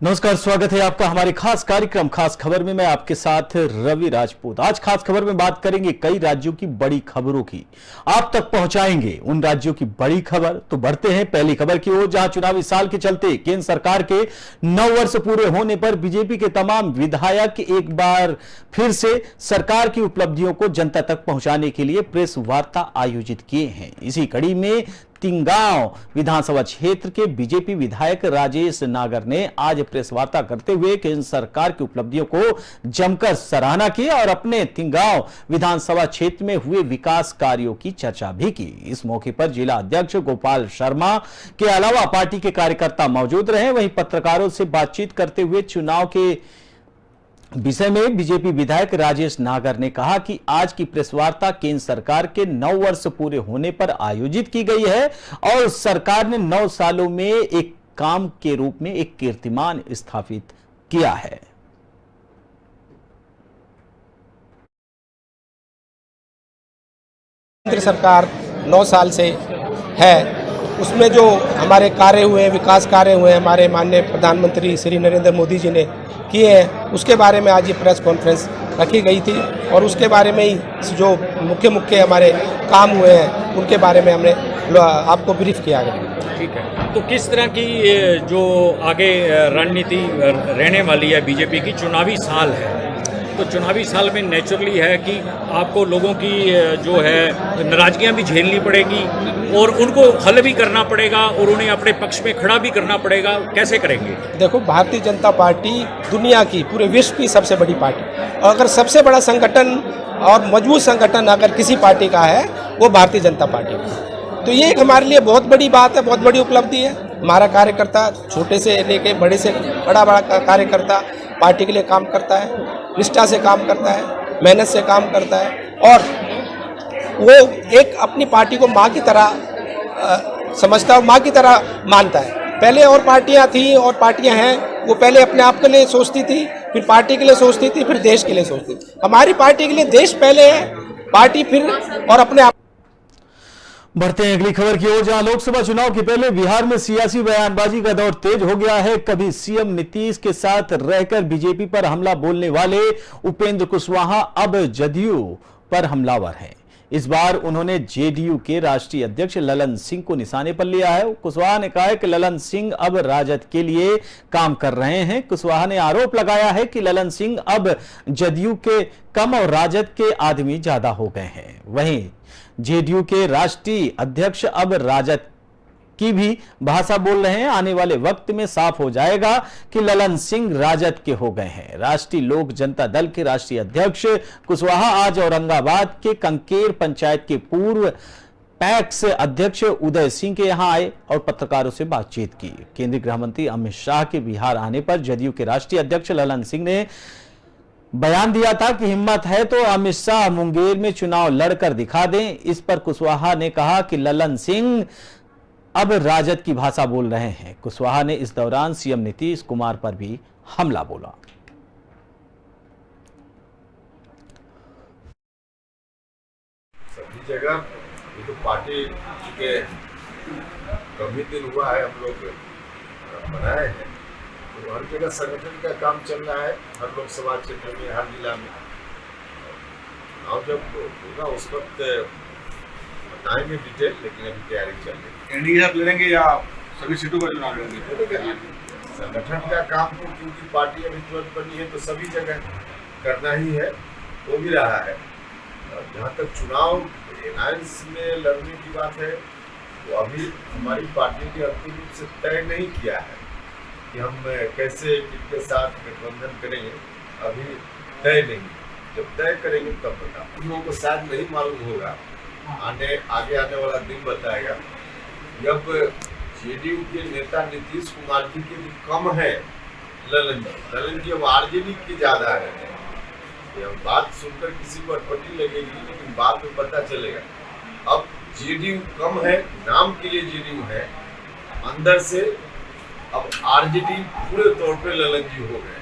नमस्कार, स्वागत है आपका हमारे खास कार्यक्रम खास खबर में। मैं आपके साथ रवि राजपूत। आज खास खबर में बात करेंगे कई राज्यों की बड़ी खबरों की, आप तक पहुंचाएंगे उन राज्यों की बड़ी खबर। तो बढ़ते हैं पहली खबर की ओर, जहां चुनावी साल के चलते केंद्र सरकार के 9 वर्ष पूरे होने पर बीजेपी के तमाम विधायक एक बार फिर से सरकार की उपलब्धियों को जनता तक पहुंचाने के लिए प्रेस वार्ता आयोजित किए हैं। इसी कड़ी में तिंगांव विधानसभा क्षेत्र के बीजेपी विधायक राजेश नागर ने आज प्रेस वार्ता करते हुए केंद्र सरकार की उपलब्धियों को जमकर सराहना की और अपने तिंगांव विधानसभा क्षेत्र में हुए विकास कार्यों की चर्चा भी की। इस मौके पर जिला अध्यक्ष गोपाल शर्मा के अलावा पार्टी के कार्यकर्ता मौजूद रहे। वहीं पत्रकारों से बातचीत करते हुए चुनाव के विषय में बीजेपी विधायक राजेश नागर ने कहा कि आज की प्रेस वार्ता केंद्र सरकार के 9 वर्ष पूरे होने पर आयोजित की गई है और सरकार ने 9 सालों में एक काम के रूप में एक कीर्तिमान स्थापित किया है। केंद्र सरकार 9 साल से है, उसमें जो हमारे कार्य हुए, विकास कार्य हुए, हमारे माननीय प्रधानमंत्री श्री नरेंद्र मोदी जी ने किए हैं, उसके बारे में आज ये प्रेस कॉन्फ्रेंस रखी गई थी और उसके बारे में ही जो मुख्य हमारे काम हुए हैं उनके बारे में हमने आपको ब्रीफ किया गया। ठीक है, तो किस तरह की जो आगे रणनीति रहने वाली है बीजेपी की? चुनावी साल है, तो चुनावी साल में नेचुरली है कि आपको लोगों की जो है नाराजगियां भी झेलनी पड़ेगी और उनको हल भी करना पड़ेगा और उन्हें अपने पक्ष में खड़ा भी करना पड़ेगा। कैसे करेंगे? देखो, भारतीय जनता पार्टी दुनिया की, पूरे विश्व की सबसे बड़ी पार्टी, और अगर सबसे बड़ा संगठन और मजबूत संगठन अगर किसी पार्टी का है वो भारतीय जनता पार्टी का। तो ये हमारे लिए बहुत बड़ी बात है, बहुत बड़ी उपलब्धि है। हमारा कार्यकर्ता छोटे से लेके बड़े से बड़ा कार्यकर्ता पार्टी के लिए काम करता है, निष्ठा से काम करता है, मेहनत से काम करता है और वो एक अपनी पार्टी को माँ की तरह समझता है, माँ की तरह मानता है। पहले और पार्टियां थी और पार्टियां हैं, वो पहले अपने आप के लिए सोचती थी, फिर पार्टी के लिए सोचती थी, फिर देश के लिए सोचती थी। हमारी पार्टी के लिए देश पहले है, पार्टी फिर और अपने आप। बढ़ते हैं अगली खबर की ओर, जहां लोकसभा चुनाव के पहले बिहार में सियासी बयानबाजी का दौर तेज हो गया है। कभी सीएम नीतीश के साथ रहकर बीजेपी पर हमला बोलने वाले उपेंद्र कुशवाहा अब जदयू पर हमलावर हैं। इस बार उन्होंने जेडीयू के राष्ट्रीय अध्यक्ष ललन सिंह को निशाने पर लिया है। कुशवाहा ने कहा है कि ललन सिंह अब राजद के लिए काम कर रहे हैं। कुशवाहा ने आरोप लगाया है कि ललन सिंह अब जदयू के कम और राजद के आदमी ज्यादा हो गए हैं। वहीं जेडीयू के राष्ट्रीय अध्यक्ष अब राजद की भी भाषा बोल रहे हैं। आने वाले वक्त में साफ हो जाएगा कि ललन सिंह राजद के हो गए हैं। राष्ट्रीय लोक जनता दल के राष्ट्रीय अध्यक्ष कुशवाहा आज औरंगाबाद के कंकेर पंचायत के पूर्व पैक्स अध्यक्ष उदय सिंह के यहां आए और पत्रकारों से बातचीत की। केंद्रीय गृह मंत्री अमित शाह के बिहार आने पर जदयू के राष्ट्रीय अध्यक्ष ललन सिंह ने बयान दिया था कि हिम्मत है तो अमित शाह मुंगेर में चुनाव लड़कर दिखा दें। इस पर कुशवाहा ने कहा कि ललन सिंह अब राजद की भाषा बोल रहे हैं। कुशवाहा ने इस दौरान सीएम नीतीश कुमार पर भी हमला बोला। सभी जगह ये तो पार्टी के कम ही दिन हुआ है, हम लोग बनाए हैं, तो हर जगह संगठन का काम चल रहा है, हर लोकसभा क्षेत्र में, हर जिला में। और जब होगा उस वक्त बताएंगे डिटेल, लेकिन अभी तैयारी चल रही है। एनडीए आप लड़ेंगे या सभी सीटों पर चुनाव लड़ेंगे? संगठन का काम तो क्योंकि पार्टी अभी तुरंत बनी है तो सभी जगह करना ही है, हो भी रहा है। जहाँ तक चुनाव एलायंस में लड़ने की बात है, तो अभी हमारी पार्टी ने अंतिम रूप से तय नहीं किया है कि हम कैसे किसके साथ गठबंधन करेंगे, अभी तय नहीं। जब तय करेंगे तब बता। उन लोगों को शायद नहीं मालूम होगा, आगे आने वाला दिन बताएगा। जब जेडीयू के नेता नीतीश कुमार जी के भी कम है ललन जी अब आरजेडी के ज्यादा है। ये बात सुनकर किसी को अटपटी लगेगी, लेकिन बाद में पता चलेगा। अब जेडीयू कम है, नाम के लिए जेडीयू है, अंदर से अब आरजेडी पूरे तौर पे ललन जी हो गए।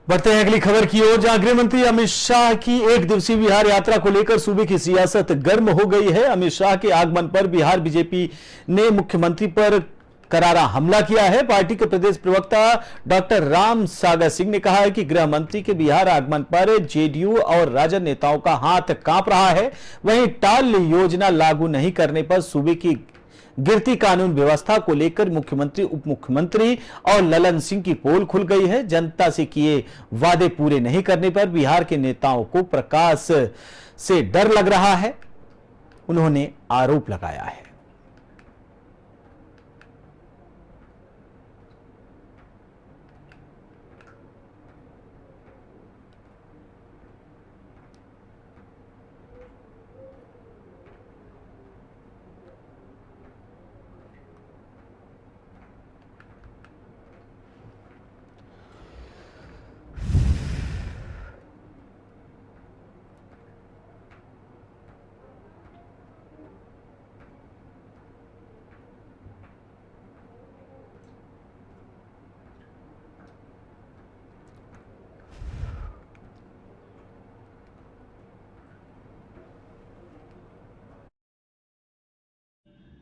बढ़ते हैं अगली खबर की ओर, जहां गृह मंत्री अमित शाह की 1 दिवसीय बिहार यात्रा को लेकर सूबे की सियासत गर्म हो गई है। अमित शाह के आगमन पर बिहार बीजेपी ने मुख्यमंत्री पर करारा हमला किया है। पार्टी के प्रदेश प्रवक्ता डॉक्टर राम सागर सिंह ने कहा है कि गृह मंत्री के बिहार आगमन पर जेडीयू और राजद नेताओं का हाथ कांप रहा है। वहीं टाल योजना लागू नहीं करने पर सूबे की गिरती कानून व्यवस्था को लेकर मुख्यमंत्री, उप मुख्यमंत्री और ललन सिंह की पोल खुल गई है। जनता से किए वादे पूरे नहीं करने पर बिहार के नेताओं को प्रकाश से डर लग रहा है, उन्होंने आरोप लगाया है।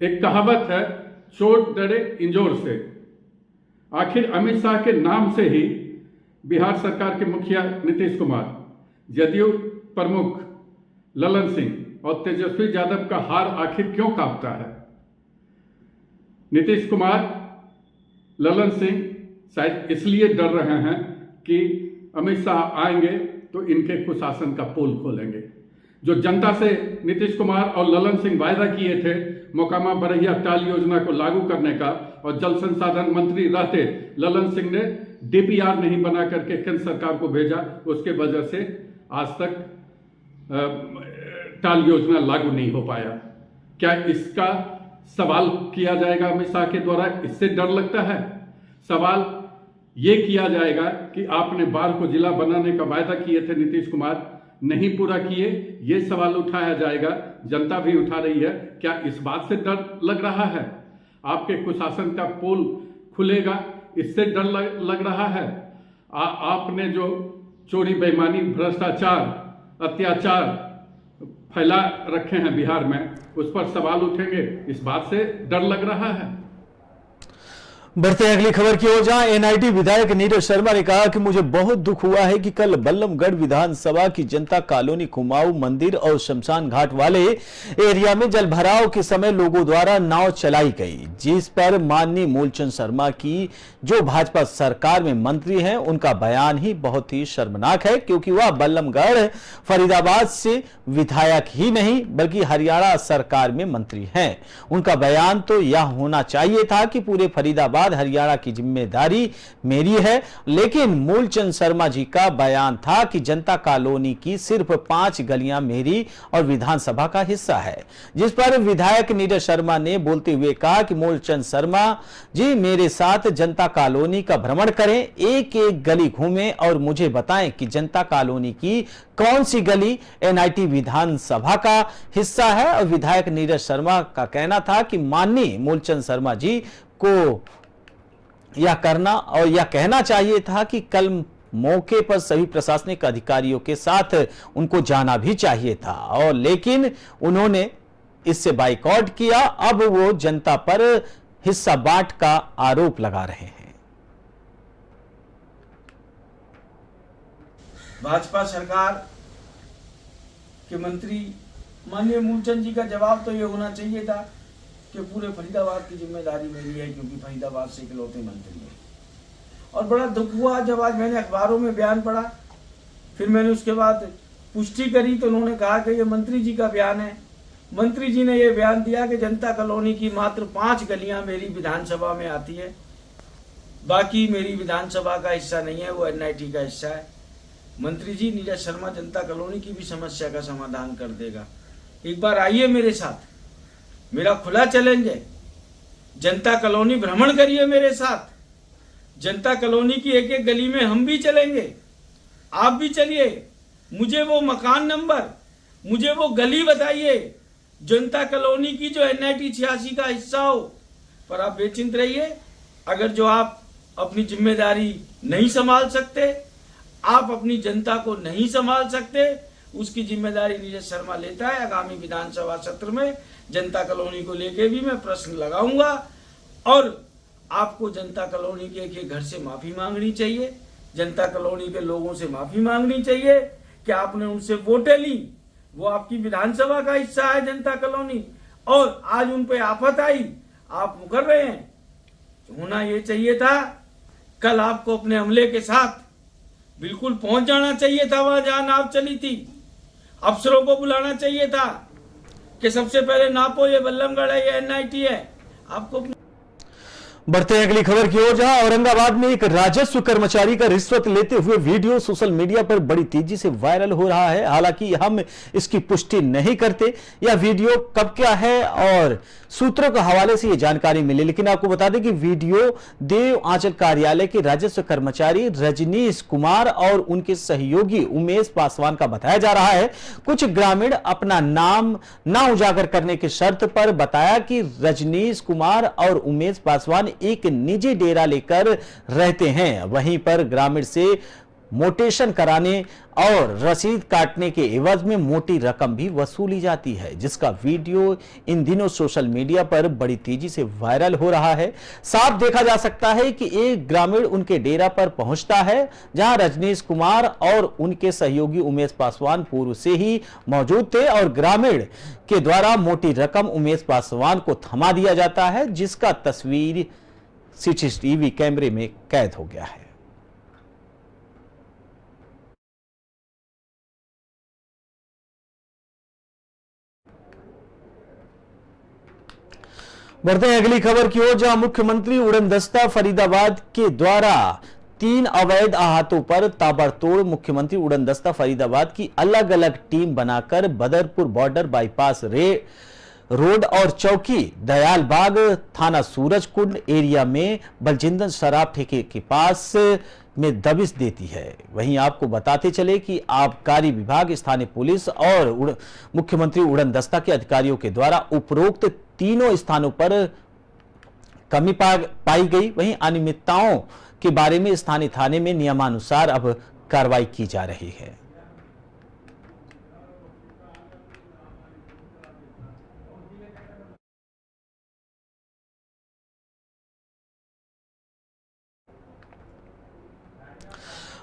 एक कहावत है, चोट डरे इंजोर से। आखिर अमित शाह के नाम से ही बिहार सरकार के मुखिया नीतीश कुमार, जदयू प्रमुख ललन सिंह और तेजस्वी यादव का हार आखिर क्यों कांपता है? नीतीश कुमार, ललन सिंह शायद इसलिए डर रहे हैं कि अमित शाह आएंगे तो इनके कुशासन का पोल खोलेंगे। जो जनता से नीतीश कुमार और ललन सिंह वायदा किए थे मोकामा बरहिया टाल योजना को लागू करने का, और जल संसाधन मंत्री रहते ललन सिंह ने डीपीआर नहीं बना करके केंद्र सरकार को भेजा, उसके वजह से आज तक टाल योजना लागू नहीं हो पाया। क्या इसका सवाल किया जाएगा अमित शाह के द्वारा? इससे डर लगता है। सवाल ये किया जाएगा कि आपने बाढ़ को जिला बनाने का वायदा किए थे नीतीश कुमार, नहीं पूरा किए, ये सवाल उठाया जाएगा। जनता भी उठा रही है। क्या इस बात से डर लग रहा है? आपके कुशासन का पोल खुलेगा, इससे डर लग रहा है? आपने जो चोरी, बेईमानी, भ्रष्टाचार, अत्याचार फैला रखे हैं बिहार में, उस पर सवाल उठेंगे, इस बात से डर लग रहा है। बढ़ते हैं अगली खबर की ओर, जहां एनआईटी विधायक नीरज शर्मा ने कहा कि मुझे बहुत दुख हुआ है कि कल बल्लभगढ़ विधानसभा की जनता कॉलोनी, कुमाऊं मंदिर और शमशान घाट वाले एरिया में जलभराव के समय लोगों द्वारा नाव चलाई गई, जिस पर माननीय मूलचंद शर्मा की जो भाजपा सरकार में मंत्री हैं उनका बयान ही बहुत ही शर्मनाक है, क्योंकि वह बल्लभगढ़ फरीदाबाद से विधायक ही नहीं बल्कि हरियाणा सरकार में मंत्री हैं। उनका बयान तो यह होना चाहिए था कि पूरे फरीदाबाद हरियाणा की जिम्मेदारी मेरी है, लेकिन मूलचंद शर्मा जी का बयान था कि जनता कॉलोनी की सिर्फ 5 गलियां मेरी और विधानसभा का हिस्सा है, जिस पर विधायक नीरज शर्मा ने बोलते हुए कहा कि मूलचंद शर्मा जी मेरे साथ जनता कॉलोनी का भ्रमण करें, एक एक गली घूमें और मुझे बताएं कि जनता कॉलोनी की कौन सी गली एनआईटी विधानसभा का हिस्सा है। और विधायक नीरज शर्मा का कहना था कि माननीय मूलचंद शर्मा जी को यह करना और यह कहना चाहिए था कि कल मौके पर सभी प्रशासनिक अधिकारियों के साथ उनको जाना भी चाहिए था, और लेकिन उन्होंने इससे बाइकआउट किया। अब वो जनता पर हिस्सा बांट का आरोप लगा रहे हैं। भाजपा सरकार के मंत्री माननीय मूलचंद जी का जवाब तो ये होना चाहिए था कि पूरे फरीदाबाद की जिम्मेदारी मेरी है, क्योंकि फरीदाबाद से इकलौते मंत्री हैं। और बड़ा दुख हुआ जब आज मैंने अखबारों में बयान पढ़ा, फिर मैंने उसके बाद पुष्टि करी तो उन्होंने कहा कि ये मंत्री जी का बयान है। मंत्री जी ने ये बयान दिया कि जनता कॉलोनी की मात्र 5 गलियां मेरी विधानसभा में आती है, बाकी मेरी विधानसभा का हिस्सा नहीं है, वो एनआईटी का हिस्सा है। मंत्री जी, नीरज शर्मा जनता कॉलोनी की भी समस्या का समाधान कर देगा। एक बार आइए मेरे साथ, मेरा खुला चैलेंज है, जनता कॉलोनी भ्रमण करिए मेरे साथ। जनता कॉलोनी की एक एक गली में हम भी चलेंगे, आप भी चलिए। मुझे वो मकान नंबर, मुझे वो गली बताइए जनता कॉलोनी की जो एनआईटी 86 का हिस्सा हो। पर आप बेचिंत रहिए, अगर जो आप अपनी जिम्मेदारी नहीं संभाल सकते, आप अपनी जनता को नहीं संभाल सकते, उसकी जिम्मेदारी नीरज शर्मा लेता है। आगामी विधानसभा सत्र में जनता कॉलोनी को लेके भी मैं प्रश्न लगाऊंगा और आपको जनता कॉलोनी के घर से माफ़ी मांगनी चाहिए, जनता कॉलोनी के लोगों से माफ़ी मांगनी चाहिए कि आपने उनसे वोटें ली, वो आपकी विधानसभा का हिस्सा है जनता कॉलोनी, और आज उन पे आफत आई, आप मुकर रहे हैं। होना ये चाहिए था, कल आपको अपने अमले के साथ बिल्कुल पहुंच जाना चाहिए था वहां जहां नाव चली थी। अफसरों को बुलाना चाहिए था कि सबसे पहले नापो ये बल्लभगढ़ है, ये NIT है। आपको बढ़ते हैं अगली खबर की ओर, जहां औरंगाबाद में एक राजस्व कर्मचारी का रिश्वत लेते हुए वीडियो सोशल मीडिया पर बड़ी तेजी से वायरल हो रहा है। हालांकि हम इसकी पुष्टि नहीं करते यह वीडियो कब क्या है और सूत्रों के हवाले से यह जानकारी मिली, लेकिन आपको बता दें कि वीडियो देव आंचल कार्यालय के राजस्व कर्मचारी रजनीश कुमार और उनके सहयोगी उमेश पासवान का बताया जा रहा है। कुछ ग्रामीण अपना नाम ना उजागर करने की शर्त पर बताया कि रजनीश कुमार और उमेश पासवान एक निजी डेरा लेकर रहते हैं। वहीं पर ग्रामीण से मोटेशन कराने और रसीद काटने के एवज में मोटी रकम भी वसूली जाती है, जिसका वीडियो इन दिनों सोशल मीडिया पर बड़ी तेजी से वायरल हो रहा है। साफ देखा जा सकता है कि एक ग्रामीण उनके डेरा पर पहुंचता है, जहां रजनीश कुमार और उनके सहयोगी उमेश पासवान पूर्व से ही मौजूद थे और ग्रामीण के द्वारा मोटी रकम उमेश पासवान को थमा दिया जाता है, जिसका तस्वीर CCTV कैमरे में कैद हो गया है। बढ़ते हैं अगली खबर की ओर, जहां मुख्यमंत्री उड़नदस्ता फरीदाबाद के द्वारा 3 अवैध आहतों पर ताबड़तोड़ मुख्यमंत्री उड़नदस्ता फरीदाबाद की अलग अलग टीम बनाकर बदरपुर बॉर्डर बाईपास रोड और चौकी दयालबाग थाना सूरजकुंड एरिया में बलजिंदर शराब ठेके के पास में दबिश देती है। वहीं आपको बताते चले कि आबकारी विभाग, स्थानीय पुलिस और मुख्यमंत्री उड़नदस्ता के अधिकारियों के द्वारा उपरोक्त तीनों स्थानों पर कमी पाई गई। वहीं अनियमितताओं के बारे में स्थानीय थाने में नियमानुसार अब कार्रवाई की जा रही है।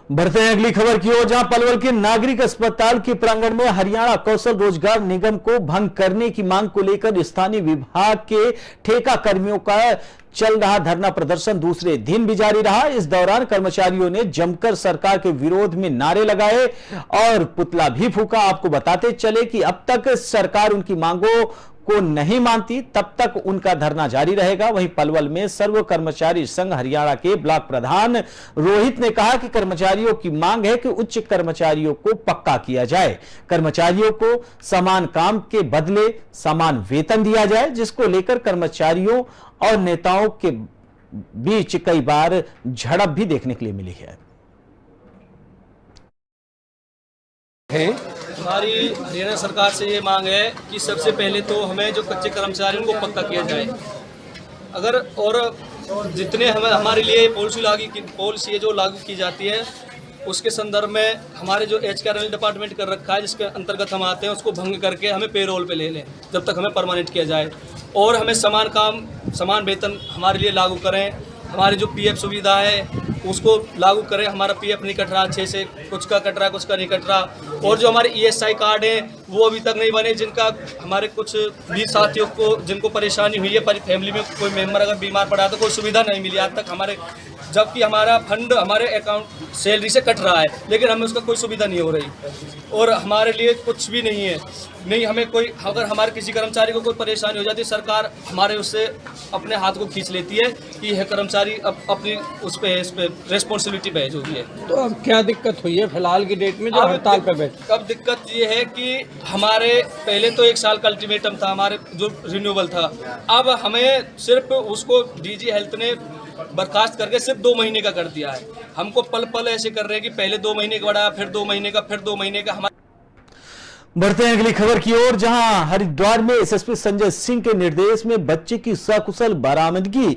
बढ़ते हैं अगली खबर की ओर, जहां पलवल के नागरिक अस्पताल के प्रांगण में हरियाणा कौशल रोजगार निगम को भंग करने की मांग को लेकर स्थानीय विभाग के ठेका कर्मियों का चल रहा धरना प्रदर्शन दूसरे दिन भी जारी रहा। इस दौरान कर्मचारियों ने जमकर सरकार के विरोध में नारे लगाए और पुतला भी फूंका। आपको बताते चले कि अब तक सरकार उनकी मांगों को नहीं मानती, तब तक उनका धरना जारी रहेगा। वहीं पलवल में सर्व कर्मचारी संघ हरियाणा के ब्लॉक प्रधान रोहित ने कहा कि कर्मचारियों की मांग है कि उच्च कर्मचारियों को पक्का किया जाए, कर्मचारियों को समान काम के बदले समान वेतन दिया जाए, जिसको लेकर कर्मचारियों और नेताओं के बीच कई बार झड़प भी देखने के लिए मिली है। हमारी हरियाणा सरकार से ये मांग है कि सबसे पहले तो हमें जो कच्चे कर्मचारियों को पक्का किया जाए। अगर और जितने हमारे लिए पॉलिसी जो लागू की जाती है उसके संदर्भ में हमारे जो HRL डिपार्टमेंट कर रखा है, जिसके अंतर्गत हम आते हैं, उसको भंग करके हमें पेरोल पे ले लें जब तक हमें परमानेंट किया जाए, और हमें समान काम समान वेतन हमारे लिए लागू करें। हमारी जो PF सुविधा है उसको लागू करें। हमारा PF नहीं कट रहा अच्छे से, कुछ का कट रहा कुछ का नहीं कट रहा, और जो हमारे ESI कार्ड हैं वो अभी तक नहीं बने, जिनका हमारे कुछ भी साथियों को जिनको परेशानी हुई है, फैमिली में कोई मेंबर अगर बीमार पड़ा तो कोई सुविधा नहीं मिली आज तक हमारे, जबकि हमारा फंड हमारे अकाउंट सैलरी से कट रहा है, लेकिन हमें उसका कोई सुविधा नहीं हो रही और हमारे लिए कुछ भी नहीं है। नहीं हमें कोई, अगर हमारे किसी कर्मचारी को कोई परेशानी हो जाती है, सरकार हमारे उससे अपने हाथ को खींच लेती है कि यह कर्मचारी अपनी इस पे रेस्पॉन्सिबिलिटी पे जो भी है। तो अब क्या दिक्कत हुई है फिलहाल की डेट में जो हड़ताल पे बैठे? अब दिक्कत ये है कि हमारे पहले तो 1 साल का अल्टीमेटम था, हमारे जो रिन्यूअल था, अब हमें सिर्फ उसको DG हेल्थ ने बर्खास्त करके सिर्फ 2 महीने का कर दिया है। हमको पल पल ऐसे कर रहे हैं कि पहले 2 महीने का बढ़ाया, फिर 2 महीने का, फिर 2 महीने का। बढ़ते हैं अगली खबर की ओर, जहां हरिद्वार में एसएसपी संजय सिंह के निर्देश में बच्चे की सकुशल बरामदगी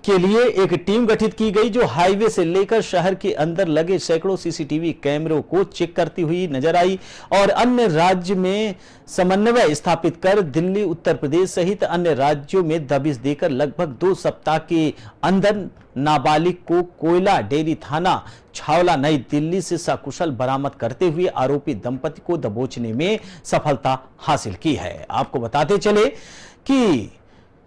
के लिए एक टीम गठित की गई, जो हाईवे से लेकर शहर के अंदर लगे सैकड़ों सीसीटीवी कैमरों को चेक करती हुई नजर आई और अन्य राज्य में समन्वय स्थापित कर दिल्ली, उत्तर प्रदेश सहित अन्य राज्यों में दबिश देकर लगभग 2 सप्ताह के अंदर नाबालिग को कोयला डेयरी थाना छावला नई दिल्ली से सकुशल बरामद करते हुए आरोपी दंपति को दबोचने में सफलता हासिल की है। आपको बताते चले कि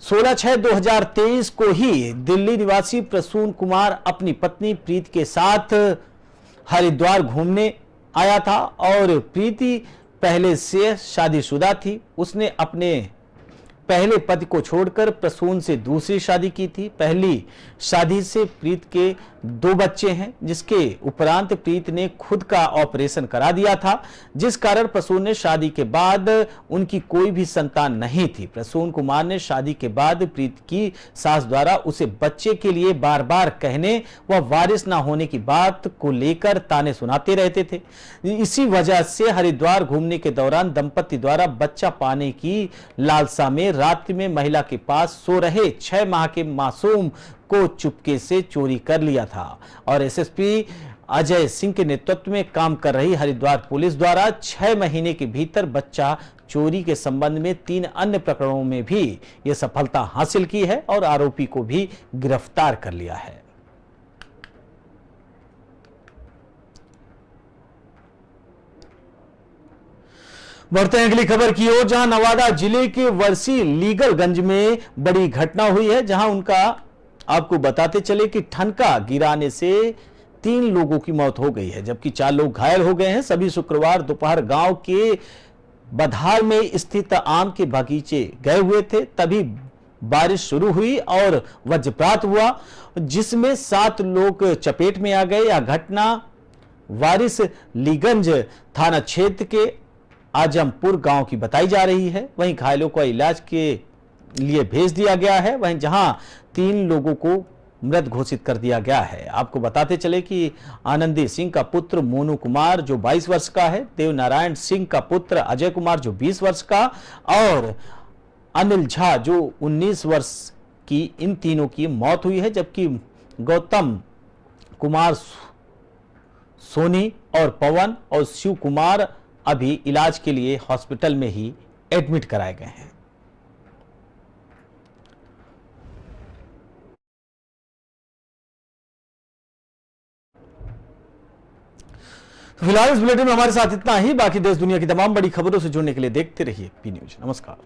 16/6/2023 को ही दिल्ली निवासी प्रसून कुमार अपनी पत्नी प्रीति के साथ हरिद्वार घूमने आया था और प्रीति पहले से शादीशुदा थी। उसने अपने पहले पति को छोड़कर प्रसून से दूसरी शादी की थी। पहली शादी से प्रीत के 2 बच्चे हैं, जिसके उपरांत प्रीत ने खुद का ऑपरेशन करा दिया था, जिस कारण प्रसून ने शादी के बाद उनकी कोई भी संतान नहीं थी। प्रसून कुमार ने शादी के बाद प्रीत की सास द्वारा उसे बच्चे के लिए बार बार कहने व वारिस ना होने की बात को लेकर ताने सुनाते रहते थे। इसी वजह से हरिद्वार घूमने के दौरान दंपति द्वारा बच्चा पाने की लालसा में रात्रि में महिला के पास सो रहे 6 माह के मासूम को चुपके से चोरी कर लिया था और एसएसपी अजय सिंह के नेतृत्व में काम कर रही हरिद्वार पुलिस द्वारा 6 महीने के भीतर बच्चा चोरी के संबंध में 3 अन्य प्रकरणों में भी यह सफलता हासिल की है और आरोपी को भी गिरफ्तार कर लिया है। बढ़ते हैं अगली खबर की ओर, जहां नवादा जिले के वर्सी लीगलगंज में बड़ी घटना हुई है, जहां उनका आपको बताते चले कि ठनका गिराने से 3 लोगों की मौत हो गई है, जबकि 4 लोग घायल हो गए हैं। सभी शुक्रवार दोपहर गांव के बधाल में स्थित आम के बगीचे गए हुए थे, तभी बारिश शुरू हुई और वज्रपात हुआ, जिसमें 7 लोग चपेट में आ गए। यह घटना वारिस लीगंज थाना क्षेत्र के आजमपुर गांव की बताई जा रही है। वहीं घायलों को इलाज के लिए भेज दिया गया है, वहीं जहां 3 लोगों को मृत घोषित कर दिया गया है। आपको बताते चले कि आनंदी सिंह का पुत्र मोनू कुमार जो 22 वर्ष का है, देवनारायण सिंह का पुत्र अजय कुमार जो 20 वर्ष का और अनिल झा जो 19 वर्ष की, इन तीनों की मौत हुई है, जबकि गौतम कुमार, सोनी और पवन और शिव कुमार अभी इलाज के लिए हॉस्पिटल में ही एडमिट कराए गए हैं। फिलहाल इस बुलेटिन में हमारे साथ इतना ही। बाकी देश दुनिया की तमाम बड़ी खबरों से जुड़ने के लिए देखते रहिए पी न्यूज। नमस्कार।